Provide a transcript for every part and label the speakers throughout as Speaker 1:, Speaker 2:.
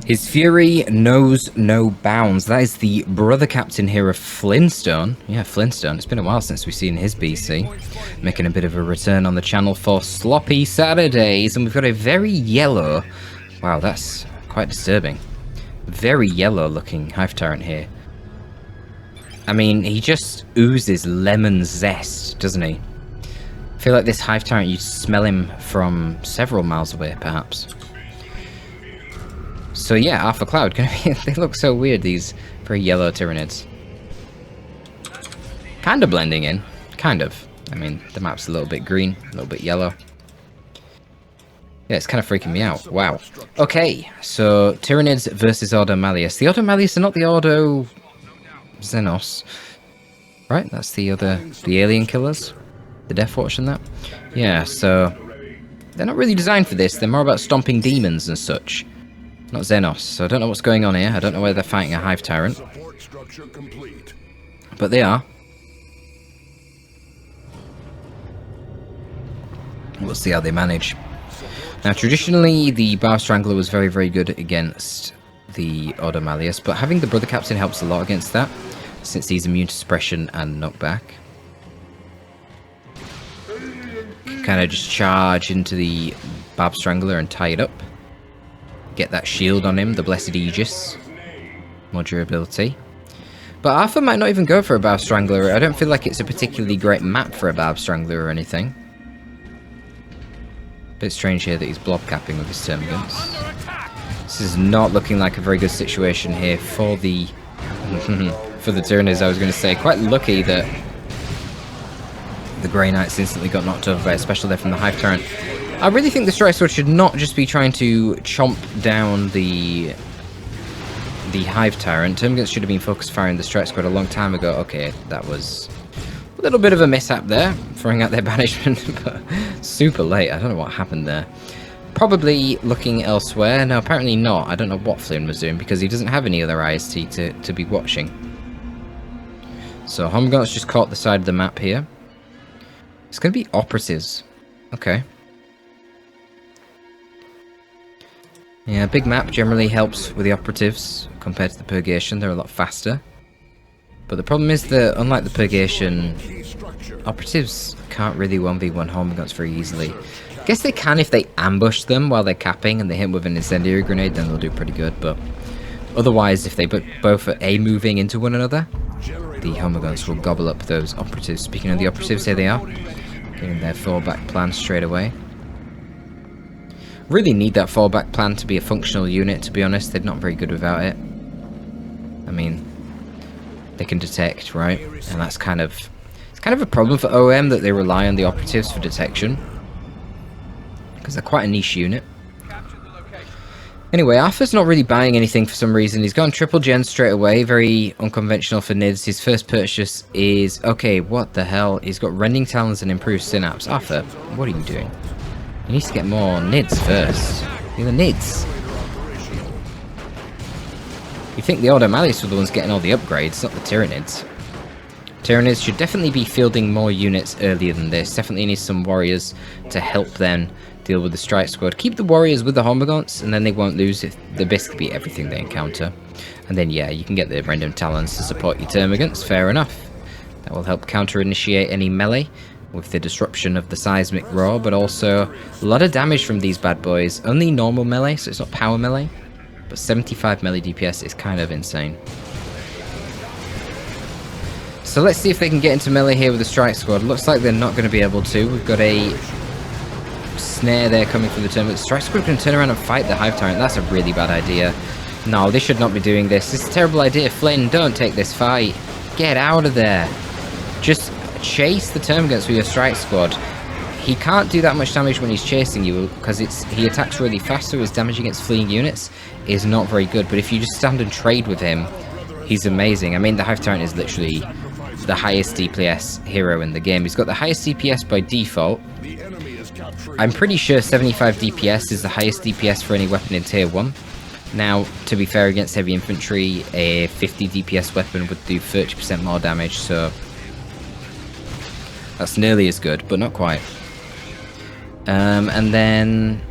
Speaker 1: His fury knows no bounds. That is the brother captain here of Flynnstone. Yeah, Flynnstone. It's been a while since we've seen his BC. Making a bit of a return on the channel for Sloppy Saturdays. And we've got a very yellow... Wow, that's quite disturbing. Very yellow looking Hive Tyrant here. I mean, he just oozes lemon zest, doesn't he? I feel like this Hive Tyrant, you smell him from several miles away, perhaps. So yeah, Arthurcloud, they look so weird, these very yellow Tyranids. Kind of blending in, kind of. I mean, the map's a little bit green, a little bit yellow. Yeah, it's kind of freaking me out. Wow. Okay, so Tyranids versus Ordo Malleus. The Ordo Malleus are not the Ordo Xenos, right? That's the alien killers, the Death Watch and that. Yeah, so they're not really designed for this. They're more about stomping demons and such. Not Xenos, so I don't know what's going on here. I don't know whether they're fighting a Hive Tyrant. But they are. We'll see how they manage. Now, traditionally, the Bow Strangler was very, very good against the Ordo Malleus, but having the Brother Captain helps a lot against that, since he's immune to suppression and knockback. Kind of just charge into the Barb Strangler and tie it up. Get that shield on him, the Blessed Aegis. More durability. But Arthur might not even go for a Barb Strangler. I don't feel like it's a particularly great map for a Barb Strangler or anything. Bit strange here that he's blob capping with his Termagants. This is not looking like a very good situation here for the for the Tyranids, I was going to say. Quite lucky that the Grey Knights instantly got knocked over by a special there from the Hive Tyrant. I really think the Strike Sword should not just be trying to chomp down the Hive Tyrant. Termagants should have been focused firing the Strike Squad a long time ago. Okay, that was a little bit of a mishap there, throwing out their banishment, but super late. I don't know what happened there. Probably looking elsewhere. No, apparently not. I don't know what Flynn was doing, because he doesn't have any other IST to be watching. So Homegaunt's just caught the side of the map here. It's going to be Operatives. Okay. Yeah, big map generally helps with the Operatives compared to the Purgation. They're a lot faster. But the problem is that, unlike the Purgation, Operatives can't really 1v1 Hormagaunts very easily. I guess they can if they ambush them while they're capping and they hit them with an incendiary grenade, then they'll do pretty good. But otherwise, if they both are A-moving into one another, the Hormagaunts will gobble up those Operatives. Speaking of the Operatives, here they are. Getting their fallback plan straight away. Really need that fallback plan to be a functional unit, to be honest. They're not very good without it. I mean, they can detect, right? And that's kind of... It's kind of a problem for OM that they rely on the Operatives for detection. Because they're quite a niche unit. Anyway, Arthur's not really buying anything for some reason. He's gone triple gen straight away. Very unconventional for NIDS. His first purchase is... Okay, what the hell? He's got Rending Talons and Improved Synapse. Arthur, what are you doing? He needs to get more NIDS first. You're the NIDS. You think the Ordo Malleus were the ones getting all the upgrades, not the Tyranids. Tyranids should definitely be fielding more units earlier than this. Definitely need some warriors to help them deal with the Strike Squad. Keep the warriors with the Hormagaunts, and then they won't lose if they basically beat everything they encounter. And then, yeah, you can get the Random Talons to support your Termagants. Fair enough. That will help counter-initiate any melee with the disruption of the seismic roar, but also a lot of damage from these bad boys. Only normal melee, so it's not power melee, but 75 melee DPS is kind of insane. So let's see if they can get into melee here with the Strike Squad. Looks like they're not going to be able to. We've got a snare there coming from the turn, but the Strike Squad can turn around and fight the Hive Tyrant. That's a really bad idea. No, they should not be doing this. This is a terrible idea. Flynn, don't take this fight. Get out of there. Just chase the Termagants with your Strike Squad. He can't do that much damage when he's chasing you because he attacks really fast, so his damage against fleeing units is not very good. But if you just stand and trade with him, he's amazing. I mean, the Hive Tyrant is literally the highest DPS hero in the game. He's got the highest DPS by default. I'm pretty sure 75 DPS is the highest DPS for any weapon in Tier 1. Now, to be fair, against heavy infantry, a 50 DPS weapon would do 30% more damage, so that's nearly as good, but not quite. And then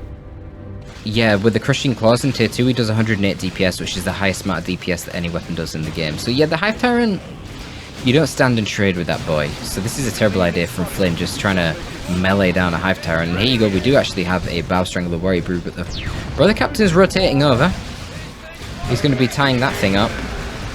Speaker 1: yeah, with the Crushing Claws in tier 2, he does 108 DPS, which is the highest amount of DPS that any weapon does in the game. So yeah, the Hive Tyrant, you don't stand and trade with that boy. So this is a terrible idea from Flynn, just trying to melee down a Hive Tyrant. And here you go, we do actually have a Bow Strangler Warrior Brood, but the Brother Captain's rotating over. He's going to be tying that thing up.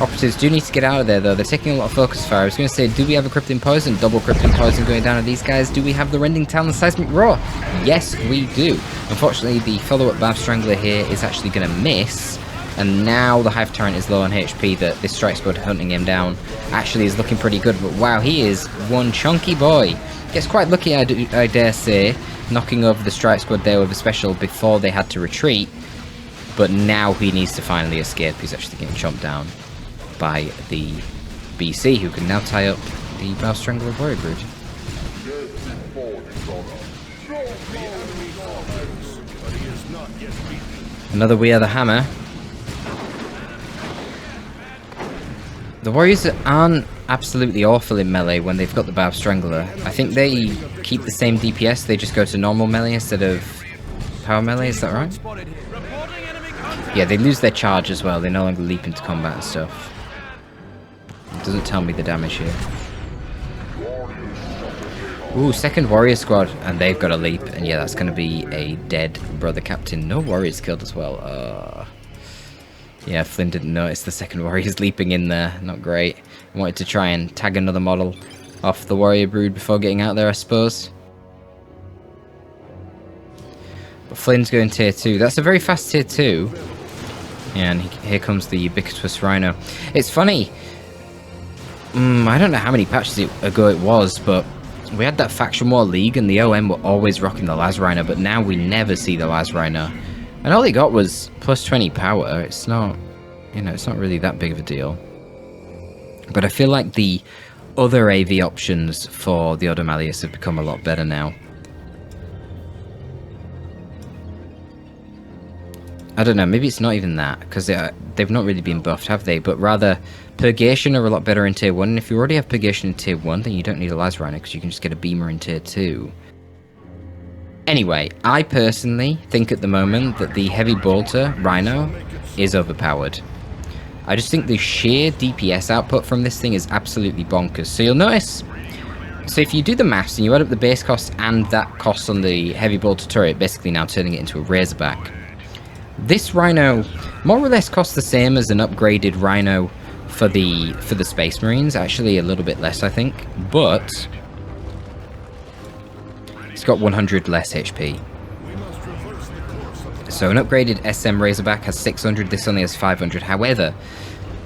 Speaker 1: Operatives do need to get out of there, though. They're taking a lot of focus fire. I was going to say, do we have a Cryptic Poison? Double Cryptic Poison going down on these guys. Do we have the Rending Talon Seismic Roar? Yes, we do. Unfortunately, the follow-up Bow Strangler here is actually going to miss. And now the Hive Tyrant is low on HP. That this Strike Squad hunting him down actually is looking pretty good. But wow, he is one chunky boy. Gets quite lucky, I dare say, knocking over the Strike Squad there with a special before they had to retreat. But now he needs to finally escape. He's actually getting chomped down by the BC, who can now tie up the Bow Strangler Warrior Brood. Another We Are the Hammer. The Warriors aren't absolutely awful in melee when they've got the Bow Strangler. I think they keep the same DPS, they just go to normal melee instead of power melee, is that right? Yeah, they lose their charge as well, they no longer leap into combat and stuff. It doesn't tell me the damage here. Ooh, second Warrior Squad, and they've got a leap, and yeah, that's going to be a dead Brother Captain. No Warriors killed as well. Yeah, Flynn didn't notice the second Warrior's leaping in there. Not great. Wanted to try and tag another model off the Warrior Brood before getting out there, I suppose. But Flynn's going tier 2. That's a very fast tier 2. Yeah, and here comes the ubiquitous Rhino. It's funny. I don't know how many patches ago it was, but we had that Faction War League and the OM were always rocking the Las Rhino, but now we never see the Las Rhino. And all he got was plus 20 power. It's not, you know, it's not really that big of a deal. But I feel like the other AV options for the Automalius have become a lot better now. I don't know, maybe it's not even that, because they've not really been buffed, have they? But rather, Purgation are a lot better in tier 1, and if you already have Purgation in tier 1, then you don't need a Las Rhino, because you can just get a Beamer in tier 2. Anyway, I personally think at the moment that the Heavy Bolter Rhino is overpowered. I just think the sheer DPS output from this thing is absolutely bonkers. So you'll notice, so if you do the maths and you add up the base cost and that cost on the Heavy Bolter turret, basically now turning it into a Razorback, this Rhino more or less costs the same as an upgraded Rhino for the Space Marines. Actually a little bit less, I think, but it's got 100 less HP. So an upgraded SM Razorback has 600, this only has 500. However,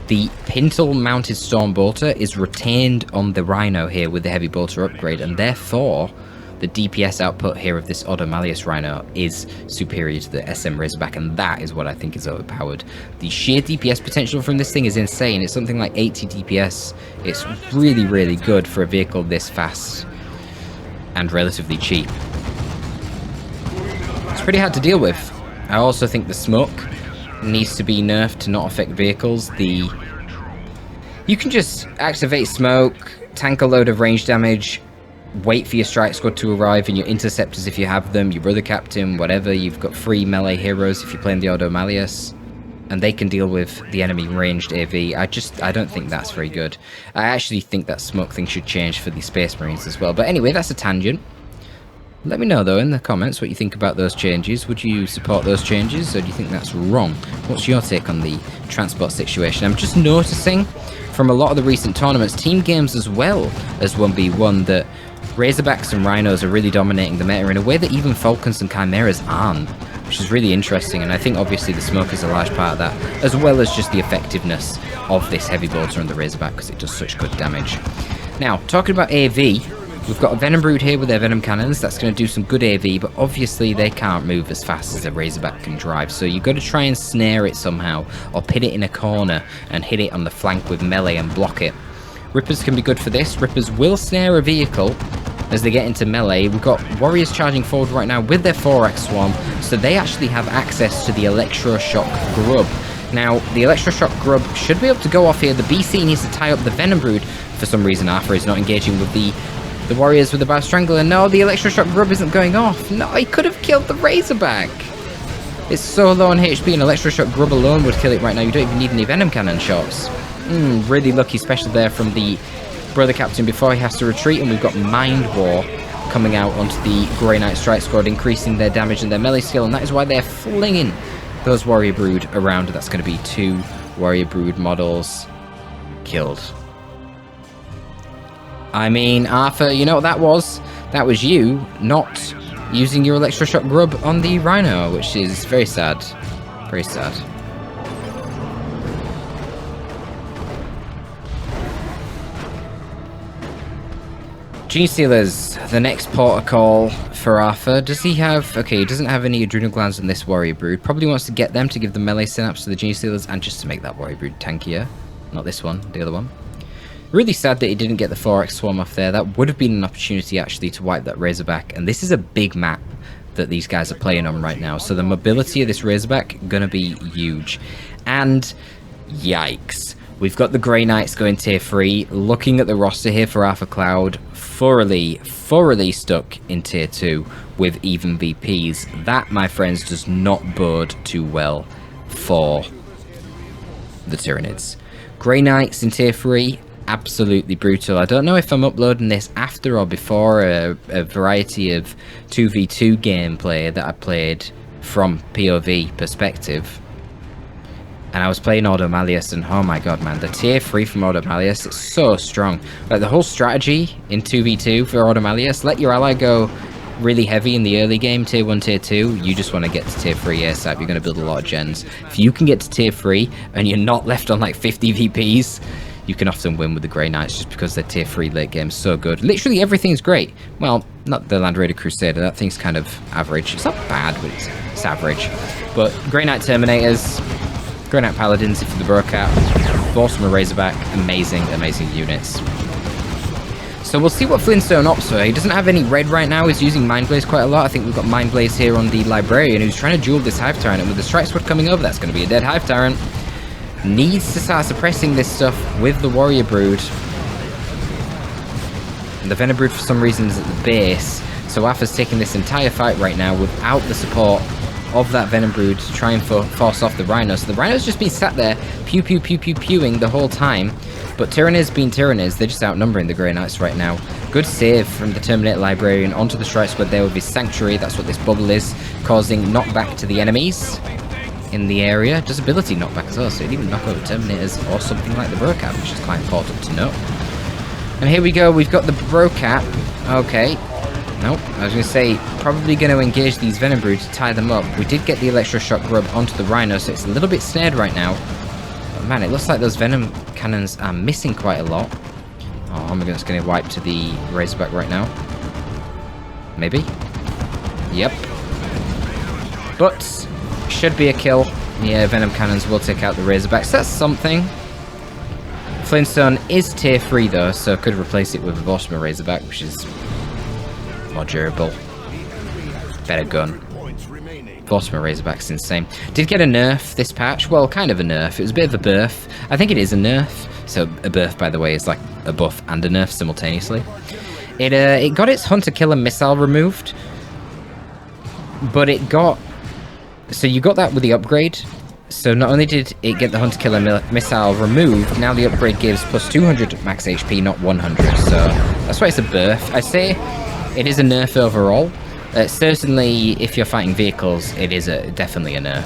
Speaker 1: the Pintle mounted Storm Bolter is retained on the Rhino here with the Heavy Bolter upgrade, and therefore the DPS output here of this Automalius Rhino is superior to the SM Razorback, and that is what I think is overpowered. The sheer DPS potential from this thing is insane. It's something like 80 DPS. It's really, really good for a vehicle this fast and relatively cheap. It's pretty hard to deal with. I also think the smoke needs to be nerfed to not affect vehicles. You can just activate smoke, tank a load of range damage, wait for your strike squad to arrive, and your interceptors if you have them, your Brother Captain, whatever. You've got free melee heroes if you're playing the Automalius, and they can deal with the enemy ranged AV. I don't think that's very good. I actually think that smoke thing should change for the Space Marines as well. But anyway, that's a tangent. Let me know though in the comments what you think about those changes. Would you support those changes, or do you think that's wrong? What's your take on the transport situation? I'm just noticing from a lot of the recent tournaments, team games as well as 1v1, that Razorbacks and Rhinos are really dominating the meta in a way that even Falcons and Chimeras aren't, which is really interesting. And I think obviously the smoke is a large part of that, as well as just the effectiveness of this Heavy Bolter and the Razorback, because it does such good damage. Now, talking about AV, we've got a Venom Brood here with their Venom Cannons. That's going to do some good AV, but obviously they can't move as fast as a Razorback can drive, so you've got to try and snare it somehow, or pin it in a corner and hit it on the flank with melee and block it. Rippers can be good for this. Rippers will snare a vehicle as they get into melee. We've got Warriors charging forward right now with their 4x Swarm, so they actually have access to the Electroshock Grub. Now, the Electroshock Grub should be able to go off here. The BC needs to tie up the Venom Brood. For some reason, Arthur is not engaging with the Warriors with the Bow Strangler. No, the Electroshock Grub isn't going off. No, he could have killed the Razorback. It's so low on HP, and Electroshock Grub alone would kill it right now. You don't even need any Venom Cannon shots. Really lucky special there from the Brother Captain before he has to retreat, and we've got Mind War coming out onto the Grey Knight Strike Squad, increasing their damage and their melee skill, and that is why they're flinging those Warrior Brood around. That's going to be 2 Warrior Brood models killed. I mean, Arthur, you know what that was? That was you not using your Electroshock Grub on the Rhino, which is very sad. Very sad. Genestealers, the next protocol for Arthur. Does he have... Okay, he doesn't have any Adrenal Glands in this Warrior Brood. Probably wants to get them to give the melee synapse to the Genestealers and just to make that Warrior Brood tankier. Not this one, the other one. Really sad that he didn't get the 4x Swarm off there. That would have been an opportunity actually to wipe that Razorback. And this is a big map that these guys are playing on right now. So the mobility of this Razorback gonna be huge. And yikes. We've got the Grey Knights going tier 3. Looking at the roster here for Arthurcloud, thoroughly stuck in tier 2 with even VPs. That, my friends, does not bode too well for the Tyranids. Grey Knights in tier 3, absolutely brutal. I don't know if I'm uploading this after or before a variety of 2v2 gameplay that I played from POV perspective. And I was playing Audomalius, and oh my god, man, the tier 3 from Audomalius is so strong. Like, the whole strategy in 2v2 for Audomalius, let your ally go really heavy in the early game, tier 1, tier 2, you just want to get to tier 3 ASAP, you're going to build a lot of gens. If you can get to tier 3, and you're not left on like 50 VPs, you can often win with the Grey Knights just because their tier 3 late game is so good. Literally everything's great. Well, not the Land Raider Crusader, that thing's kind of average. It's not bad, but it's average. But Grey Knight Terminators, Grey Knight Paladins for the Brocat, Vortimer Razorback, amazing units. So we'll see what Flynnstone opts for. He doesn't have any red right now, he's using Mind Blaze quite a lot. I think we've got Mind Blaze here on the Librarian, who's trying to duel this Hive Tyrant, and with the Strike Squad coming over, that's going to be a dead Hive Tyrant. Needs to start suppressing this stuff with the Warrior Brood. And the Venom Brood for some reason is at the base, so Arthur's taking this entire fight right now without the support of that Venom Brood to try and force off the Rhino. So the Rhino's just been sat there, pewing the whole time. But Tyranids being Tyranids, they're just outnumbering the Grey Knights right now. Good save from the Terminator Librarian onto the Strike Squad there with his Sanctuary. That's what this bubble is, causing knockback to the enemies in the area. Does ability knockback as well, so it didn't even knock over Terminators or something like the Brocat, which is quite important to note. And here we go, we've got the Brocat. Okay. Nope, I was going to say, probably going to engage these Venom Brood to tie them up. We did get the Electroshock Grub onto the Rhino, so it's a little bit snared right now. But man, it looks like those Venom Cannons are missing quite a lot. Oh, I'm just going to wipe to the Razorback right now. Maybe? Yep. But, should be a kill. Yeah, Venom Cannons will take out the Razorbacks. That's something. Flynnstone is tier 3 though, so could replace it with a Vortimer Razorback, which is more durable. Better gun. Vortimer Razorback's insane. Did get a nerf this patch. Well, kind of a nerf. It was a bit of a birth. I think it is a nerf. So a birth, by the way, is like a buff and a nerf simultaneously. It got its Hunter-Killer missile removed. But it got... So you got that with the upgrade. So not only did it get the Hunter-Killer missile removed, now the upgrade gives plus 200 max HP, not 100. So that's why it's a birth. I say it is a nerf overall. Certainly, if you're fighting vehicles, it is definitely a nerf.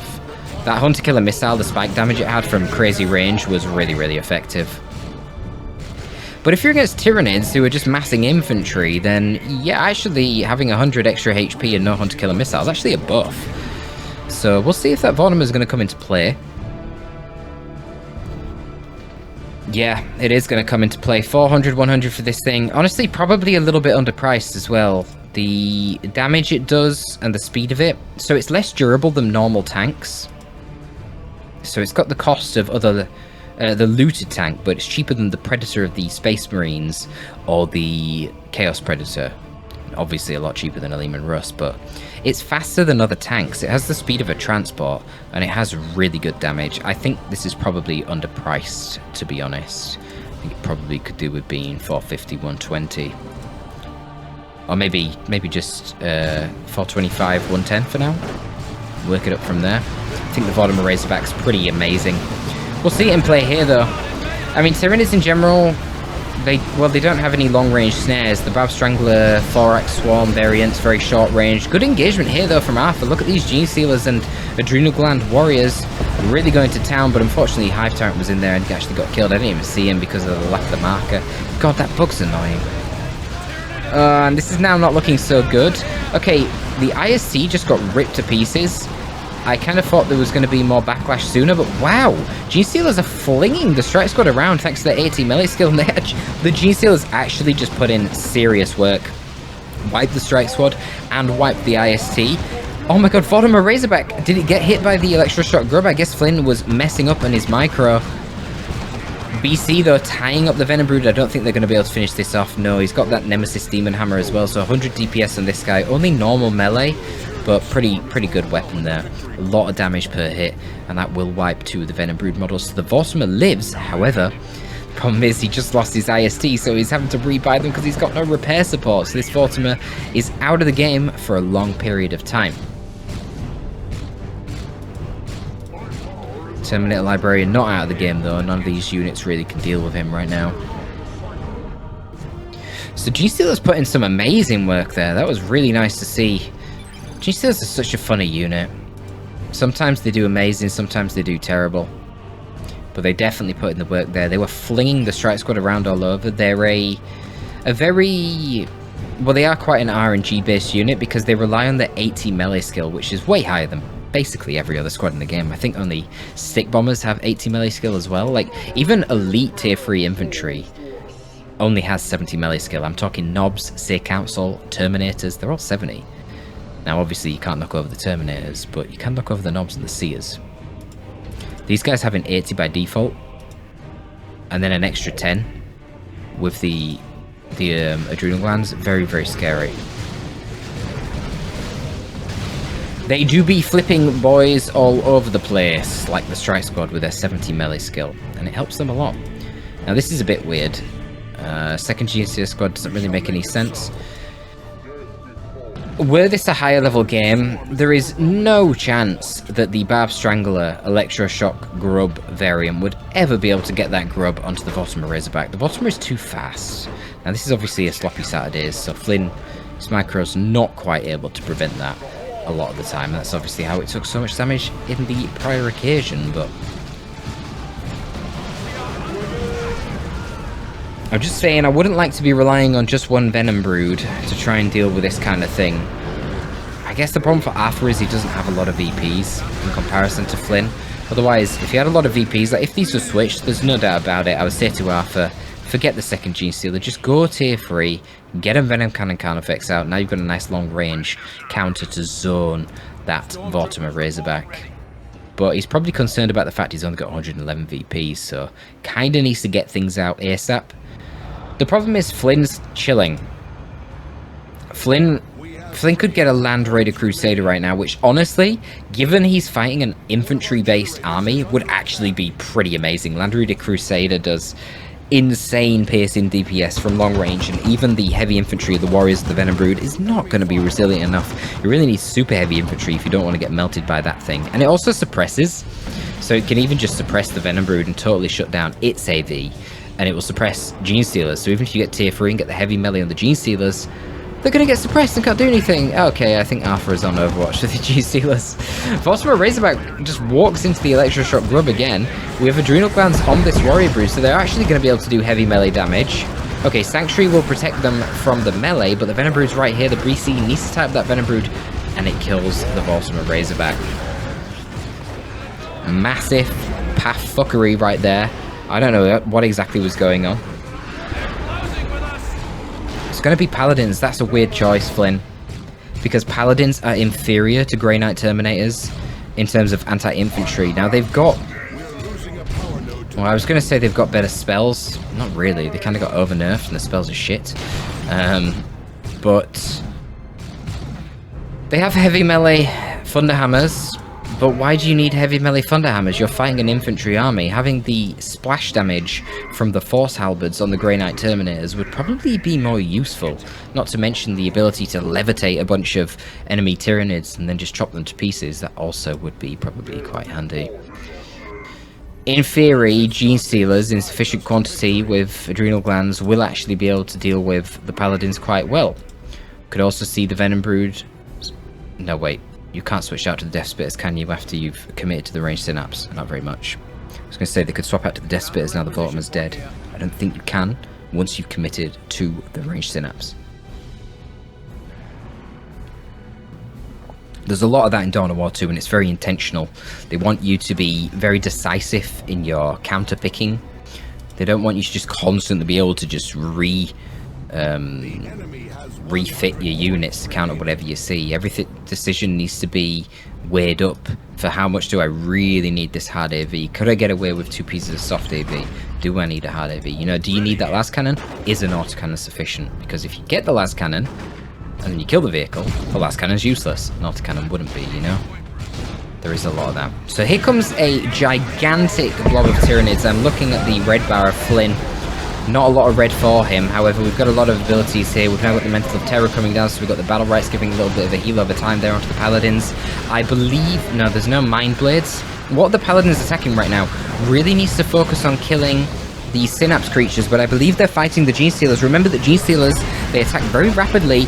Speaker 1: That Hunter-Killer missile, the spike damage it had from crazy range was really, really effective. But if you're against Tyranids who are just massing infantry, then yeah, actually having 100 extra HP and no Hunter-Killer missile is actually a buff. So we'll see if that Vortimer is going to come into play. Yeah, it is going to come into play. 400, 100 for this thing. Honestly, probably a little bit underpriced as well. The damage it does and the speed of it. So it's less durable than normal tanks. So it's got the cost of the looted tank, but it's cheaper than the Predator of the Space Marines or the Chaos Predator. Obviously a lot cheaper than a Lehman Russ, but it's faster than other tanks. It has the speed of a transport, and it has really good damage. I think this is probably underpriced, to be honest. I think it probably could do with being 450, 120. Or maybe just 425, 110 for now. work it up from there. I think the Vortimer Razorback's pretty amazing. We'll see it in play here, though. I mean, Tyranids in general, they don't have any long-range snares. The Bab Strangler, Thorax Swarm variants, very short-range. Good engagement here, though, from Arthur. Look at these Gene Stealers and Adrenal Gland Warriors really going to town, but unfortunately Hive Tyrant was in there and he actually got killed. I didn't even see him because of the lack of the marker. God, that bug's annoying. And this is now not looking so good. Okay, the ISC just got ripped to pieces. I kind of thought there was going to be more backlash sooner, but wow! Gene Stealers are flinging the Strike Squad around thanks to their 80 melee skill, and the Gene Stealers actually just put in serious work. Wiped the Strike Squad and wiped the IST. Oh my god, Vortimer Razorback! Did it get hit by the Electroshock Grub? I guess Flynn was messing up on his micro. BC, though, tying up the Venom Brood. I don't think they're going to be able to finish this off. No, he's got that Nemesis Demon Hammer as well, so 100 DPS on this guy. Only normal melee, but pretty good weapon there. A lot of damage per hit, and that will wipe two of the Venom Brood models. So the Vortimer lives, however, the problem is he just lost his IST, so he's having to rebuy them because he's got no repair support. So this Vortimer is out of the game for a long period of time. Terminator Librarian not out of the game though. None of these units really can deal with him right now. So Gene Stealer's put in some amazing work there. That was really nice to see. Gene Stealers are such a funny unit. Sometimes they do amazing, sometimes they do terrible. But they definitely put in the work there. They were flinging the Strike Squad around all over. They're a very... Well, they are quite an RNG based unit because they rely on the 80 melee skill, which is way higher than basically every other squad in the game. I think only Stick Bombers have 80 melee skill as well. Like, even elite tier 3 infantry only has 70 melee skill. I'm talking Nobs, Seer Council, Terminators, they're all 70. Now, obviously, you can't knock over the Terminators, but you can knock over the Nobs and the Seers. These guys have an 80 by default, and then an extra 10 with the Adrenal Glands. Very, very scary. They do be flipping boys all over the place, like the Strike Squad with their 70 melee skill, and it helps them a lot. Now, this is a bit weird. Second GCS squad doesn't really make any sense. Were this a higher level game, there is no chance that the Barb Strangler Electroshock Grub variant would ever be able to get that Grub onto the Vortimer Razorback. The Vortimer is too fast. Now, this is obviously a sloppy Saturdays, so Flynn, his micro's not quite able to prevent that a lot of the time. That's obviously how it took so much damage in the prior occasion, but I'm just saying, I wouldn't like to be relying on just one Venom Brood to try and deal with this kind of thing. I guess the problem for Arthur is he doesn't have a lot of VPs in comparison to Flynn. Otherwise, if he had a lot of VPs, like if these were switched, there's no doubt about it, I would say to Arthur, forget the second Gene Stealer, just go tier 3, get a Venom Cannon Carnifex out, now you've got a nice long range counter to zone that Vortimer Razorback. But he's probably concerned about the fact he's only got 111 VPs, so kinda needs to get things out ASAP. The problem is Flynn's chilling. Flynn could get a Land Raider Crusader right now, which honestly, given he's fighting an infantry-based army, would actually be pretty amazing. Land Raider Crusader does insane piercing DPS from long range, and even the heavy infantry of the Warriors of the Venom Brood is not going to be resilient enough. You really need super heavy infantry if you don't want to get melted by that thing. And it also suppresses, so it can even just suppress the Venom Brood and totally shut down its AV. And it will suppress Gene Stealers. So even if you get tier 3 and get the heavy melee on the Gene Stealers, they're going to get suppressed and can't do anything. Okay, I think Arthur is on Overwatch with the Gene Stealers. Vortimer Razorback just walks into the Electroshock Grub again. We have Adrenal Glands on this Warrior Brood, so they're actually going to be able to do heavy melee damage. Okay, Sanctuary will protect them from the melee, but the Venom Brood's right here. The BC needs to type that Venom Brood, and it kills the Vortimer Razorback. Massive path fuckery right there. I don't know what exactly was going on. It's going to be Paladins. That's a weird choice, Flynn. Because Paladins are inferior to Grey Knight Terminators in terms of anti-infantry. Now, they've got... Well, I was going to say they've got better spells. Not really. They kind of got over-nerfed and the spells are shit. But... they have heavy melee Thunderhammers. But why do you need heavy melee thunderhammers? You're fighting an infantry army. Having the splash damage from the force halberds on the Grey Knight Terminators would probably be more useful. Not to mention the ability to levitate a bunch of enemy Tyranids and then just chop them to pieces. That also would be probably quite handy. In theory, Gene Stealers in sufficient quantity with adrenal glands will actually be able to deal with the Paladins quite well. Could also see the Venom Brood... No, wait. You can't switch out to the Death Spitters, can you, after you've committed to the ranged synapse? Not very much. I was going to say they could swap out to the Death Spitters now the Vortimer's dead. I don't think you can once you've committed to the ranged synapse. There's a lot of that in Dawn of War 2, and it's very intentional. They want you to be very decisive in your counter picking. They don't want you to just constantly be able to just refit your units to counter whatever you see. Every decision needs to be weighed up for how much do I really need this hard AV? Could I get away with 2 pieces of soft AV? Do I need a hard AV? You know, do you need that las cannon? Is an autocannon sufficient? Because if you get the las cannon and then you kill the vehicle, the las cannon's useless. An autocannon wouldn't be, you know? There is a lot of that. So here comes a gigantic blob of Tyranids. I'm looking at the red bar of Flynn. Not a lot of red for him, however we've got a lot of abilities here. We've now got the Mental of Terror coming down, so we've got the Battle Rights giving a little bit of a heal over time there onto the Paladins. I believe... no, there's no Mind Blades. What the Paladins attacking right now really needs to focus on killing the Synapse creatures, but I believe they're fighting the Gene Stealers. Remember that Gene Stealers, they attack very rapidly,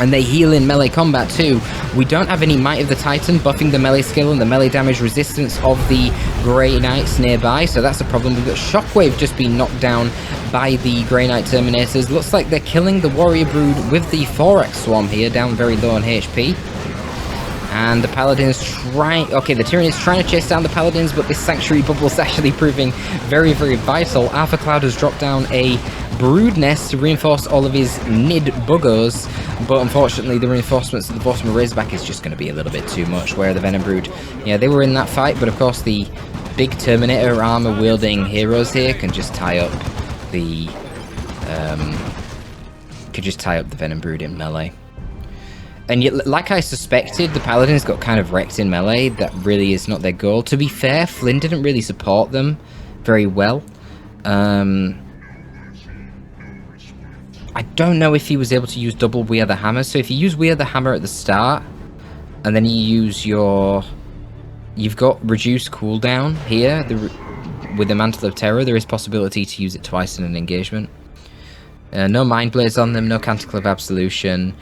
Speaker 1: and they heal in melee combat too. We don't have any Might of the Titan buffing the melee skill and the melee damage resistance of the Grey Knights nearby, so that's a problem. We've got Shockwave just being knocked down by the Grey Knight Terminators. Looks like they're killing the Warrior Brood with the Thorax Swarm here, down very low on HP. And the Paladins trying... okay, the Tyranids trying to chase down the Paladins, but this Sanctuary Bubble's actually proving very, very vital. Arthurcloud has dropped down a Brood Nest to reinforce all of his Nid Buggos, but unfortunately the reinforcements at the bottom of Razorback is just going to be a little bit too much, where the Venom Brood... yeah, they were in that fight, but of course the big Terminator armor-wielding heroes here can just tie up the... Venom Brood in melee. And yet, like I suspected, the Paladins got kind of wrecked in melee. That really is not their goal. To be fair, Flynn didn't really support them very well. I don't know if he was able to use double We Are the Hammer. So if you use We Are the Hammer at the start, and then you use your... you've got reduced cooldown here. With the Mantle of Terror, there is possibility to use it twice in an engagement. No Mind Blades on them, no Canticle of Absolution.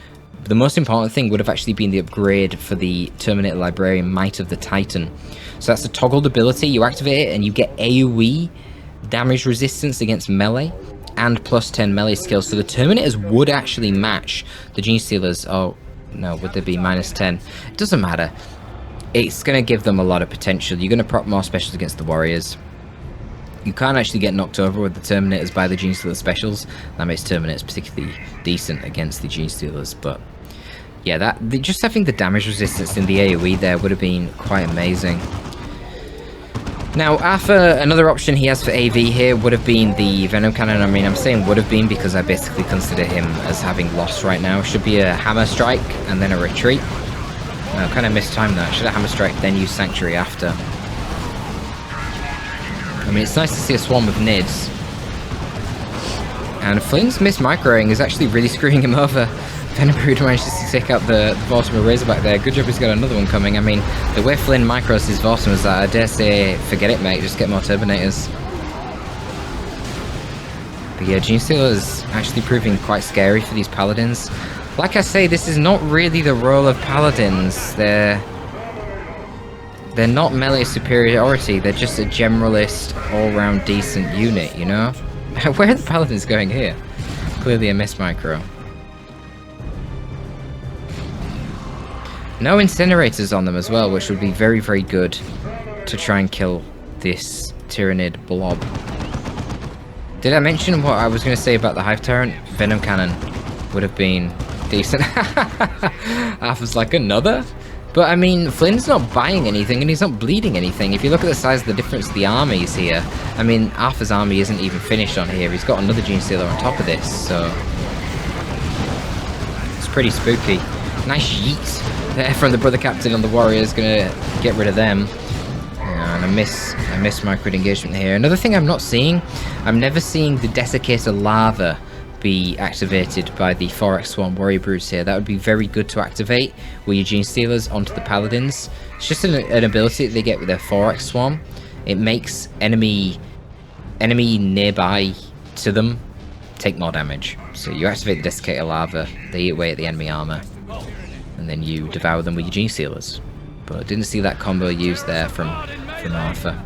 Speaker 1: The most important thing would have actually been the upgrade for the Terminator Librarian Might of the Titan. So that's a toggled ability. You activate it and you get AoE damage resistance against melee and plus 10 melee skills. So the Terminators would actually match the Gene Stealers. Oh, no, would there be minus 10? It doesn't matter. It's going to give them a lot of potential. You're going to proc more specials against the Warriors. You can't actually get knocked over with the Terminators by the Gene Stealer specials. That makes Terminators particularly decent against the Gene Stealers, but yeah, just having the damage resistance in the AoE there would have been quite amazing. Now, Arthur, another option he has for AV here would have been the Venom Cannon. I mean, I'm saying would have been because I basically consider him as having lost right now. Should be a Hammer Strike and then a Retreat. I kind of mistimed that. Should have Hammer Strike, then use Sanctuary after. I mean, it's nice to see a swarm of Nids. And Flynn's mismicroing is actually really screwing him over. Venom Brood manages to take out the Vortimer Razorback there. Good job he's got another one coming. I mean, the way Flynn micros his Vortimers, I dare say, forget it, mate. Just get more Terminators. But yeah, Gene Stealer is actually proving quite scary for these Paladins. Like I say, this is not really the role of Paladins. They're not melee superiority, they're just a generalist, all-round decent unit, you know? Where are the Paladins going here? Clearly a mismicro. No incinerators on them as well, which would be very, very good to try and kill this Tyranid blob. Did I mention what I was going to say about the Hive Tyrant? Venom Cannon would have been decent. Arthur's like, another? But I mean, Flynn's not buying anything and he's not bleeding anything. If you look at the size of the difference of the armies here, I mean, Arthur's army isn't even finished on here. He's got another Gene Stealer on top of this, so it's pretty spooky. Nice yeet there from the Brother Captain on the Warriors, gonna get rid of them. And I miss micro engagement here. Another thing I'm not seeing, I'm never seeing the Desiccator Lava be activated by the 4x Swarm Warrior Brutes here. That would be very good to activate with your Gene Stealers onto the Paladins. It's just an ability that they get with their 4x Swarm. It makes enemy nearby to them take more damage. So you activate the Desiccator Lava, they eat away at the enemy armor, and then you devour them with your Gene Stealers. But I didn't see that combo used there from Arthur.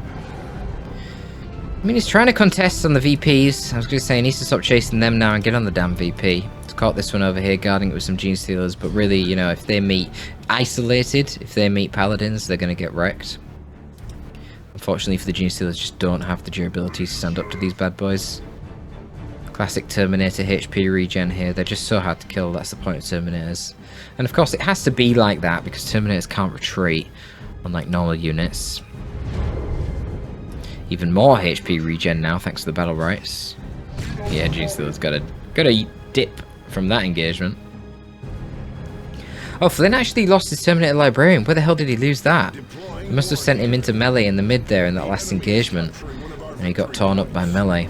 Speaker 1: I mean, he's trying to contest on the VPs. I was going to say he needs to stop chasing them now and get on the damn VP. He's caught this one over here, guarding it with some Gene Stealers, but really, you know, if they meet isolated, if they meet Paladins, they're going to get wrecked. Unfortunately for the Gene Stealers, just don't have the durability to stand up to these bad boys. Classic Terminator HP regen here. They're just so hard to kill. That's the point of Terminators. And of course, it has to be like that because Terminators can't retreat, unlike normal units. Even more HP regen now, thanks to the battle rights. Yeah, Gene Stealer's got a dip from that engagement. Oh, Flynn actually lost his Terminator Librarian. Where the hell did he lose that? He must have sent him into melee in the mid there in that last engagement. And he got torn up by melee.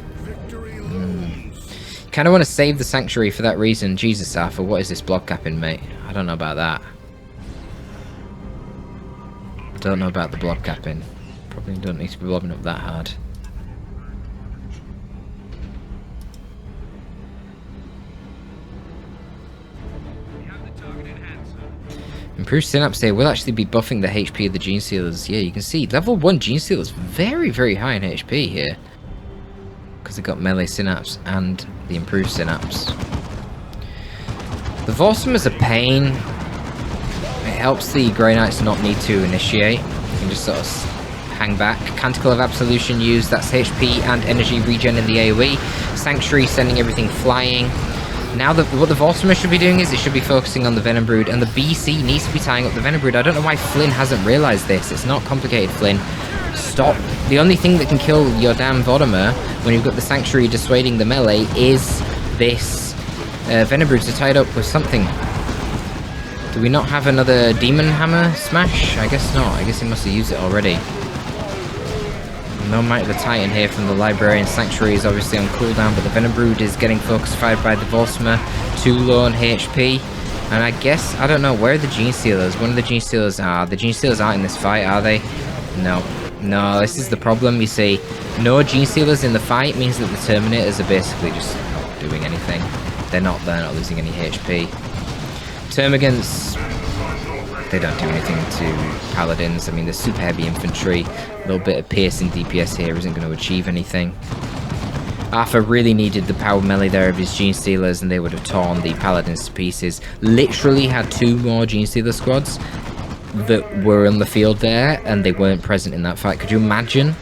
Speaker 1: Kind of want to save the Sanctuary for that reason. Jesus, Arthur, what is this blob capping, mate? I don't know about that. Don't know about the blob capping. Probably don't need to be blobbing up that hard. Improved Synapse here will actually be buffing the HP of the Gene Stealers. Yeah, you can see level 1 Gene Stealers very, very high in HP here. Because they've got melee Synapse and the improved Synapse. The Vorsimer's a pain. It helps the Grey Knights not need to initiate. You can just sort of hang back. Canticle of Absolution used. That's HP and energy regen in the AoE. Sanctuary sending everything flying. Now what the Vorsimer should be doing is it should be focusing on the Venom Brood, and the BC needs to be tying up the Venom Brood. I don't know why Flynn hasn't realised this. It's not complicated, Flynn. Stop. The only thing that can kill your damn Vortimer when you've got the Sanctuary dissuading the melee is this Venom Brood to tie it up with something. Do we not have another Demon Hammer smash? I guess not. I guess he must have used it already. No Might of the Titan here from the Librarian. Sanctuary is obviously on cooldown, but the Venom Brood is getting focus fired by the Vorsimer. Too low on HP. And I guess, I don't know, where are the Gene Stealers? One of the Gene Stealers are. The Gene Stealers aren't in this fight, are they? No. No, this is the problem, you see. No Gene Stealers in the fight means that the Terminators are basically just not doing anything. They're not losing any HP. Termagants, they don't do anything to Paladins. I mean, they're super heavy infantry. A little bit of piercing DPS here isn't going to achieve anything. Arthur really needed the power melee there of his Gene Stealers, and they would have torn the Paladins to pieces. Literally had 2 more Gene Stealer squads that were on the field there, and they weren't present in that fight. Could you imagine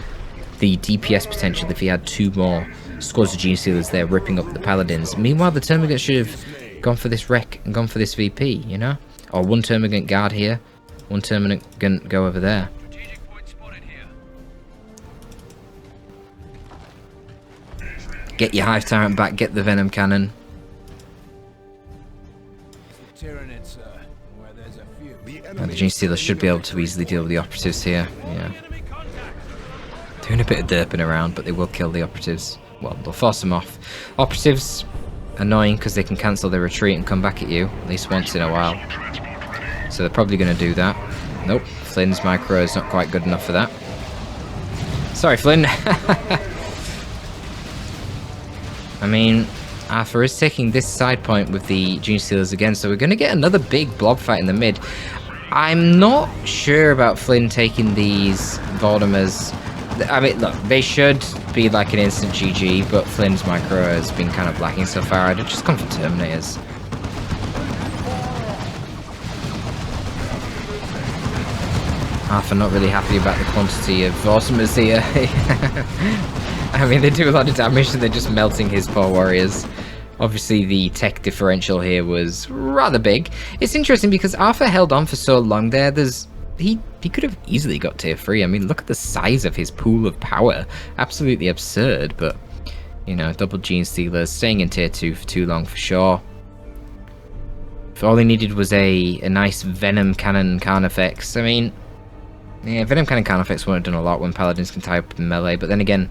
Speaker 1: the DPS potential if he had 2 more squads of Gene Stealers there ripping up the Paladins? Meanwhile, the Termagant should have gone for this wreck and gone for this VP, you know? Or 1 Termagant guard here, 1 Termagant go over there. Get your Hive Tyrant back, get the Venom Cannon. And the Gene Stealer should be able to easily deal with the Operatives here. Yeah. Doing a bit of derping around, but they will kill the Operatives. Well, they'll force them off. Operatives, annoying because they can cancel their retreat and come back at you, at least once in a while. So they're probably going to do that. Nope, Flynn's micro is not quite good enough for that. Sorry, Flynn. I mean, Arthur is taking this side point with the Gene Stealers again, so we're going to get another big blob fight in the mid. I'm not sure about Flynn taking these Vortimers. I mean, look, they should be like an instant GG, but Flynn's micro has been kind of lacking so far. I'd have just gone for Terminators. Arthur not really happy about the quantity of Vortimers here. I mean, they do a lot of damage and they're just melting his poor warriors. Obviously, the tech differential here was rather big. It's interesting because Arthur held on for so long there. He could have easily got tier 3. I mean, look at the size of his pool of power. Absolutely absurd, but, you know, double Gene Stealers, staying in tier 2 for too long for sure. If all he needed was a nice Venom Cannon Carnifex, I mean, Yeah, Venom Cannon Carnifex wouldn't have done a lot when Paladins can tie up in melee, but then again,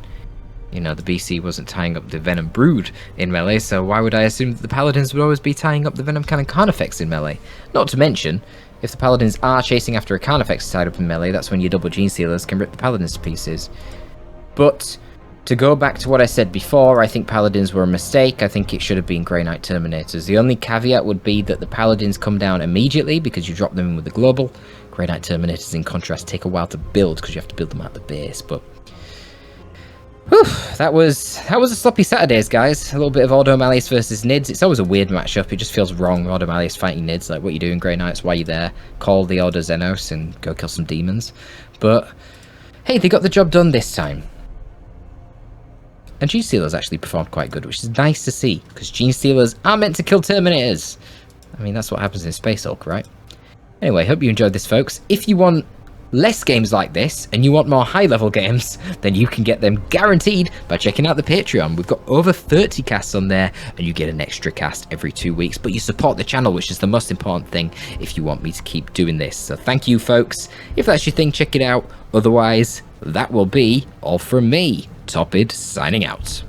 Speaker 1: you know, the BC wasn't tying up the Venom Brood in melee, so why would I assume that the Paladins would always be tying up the Venom Cannon Carnifex in melee? Not to mention, if the Paladins are chasing after a Carnifex tied up in melee, that's when your double Gene Sealers can rip the Paladins to pieces. But to go back to what I said before, I think Paladins were a mistake. I think it should have been Grey Knight Terminators. The only caveat would be that the Paladins come down immediately because you drop them in with the global. Grey Knight Terminators, in contrast, take a while to build because you have to build them at the base. But whew, that was a sloppy Saturdays, guys. A little bit of Ordo Malleus versus Nids. It's always a weird matchup. It just feels wrong. Ordo Malleus fighting Nids. Like, what you doing, Grey Knights? Why are you there? Call the Order Xenos and go kill some demons. But hey, they got the job done this time. And Gene Stealers actually performed quite good, which is nice to see, because Gene Stealers are meant to kill Terminators. I mean, that's what happens in Space Hulk, right? Anyway, hope you enjoyed this, folks. If you want less games like this, and you want more high-level games, then you can get them guaranteed by checking out the Patreon. We've got over 30 casts on there, and you get an extra cast every 2 weeks, but you support the channel, which is the most important thing if you want me to keep doing this. So thank you, folks. If that's your thing, check it out. Otherwise, that will be all from me. Torpid signing out.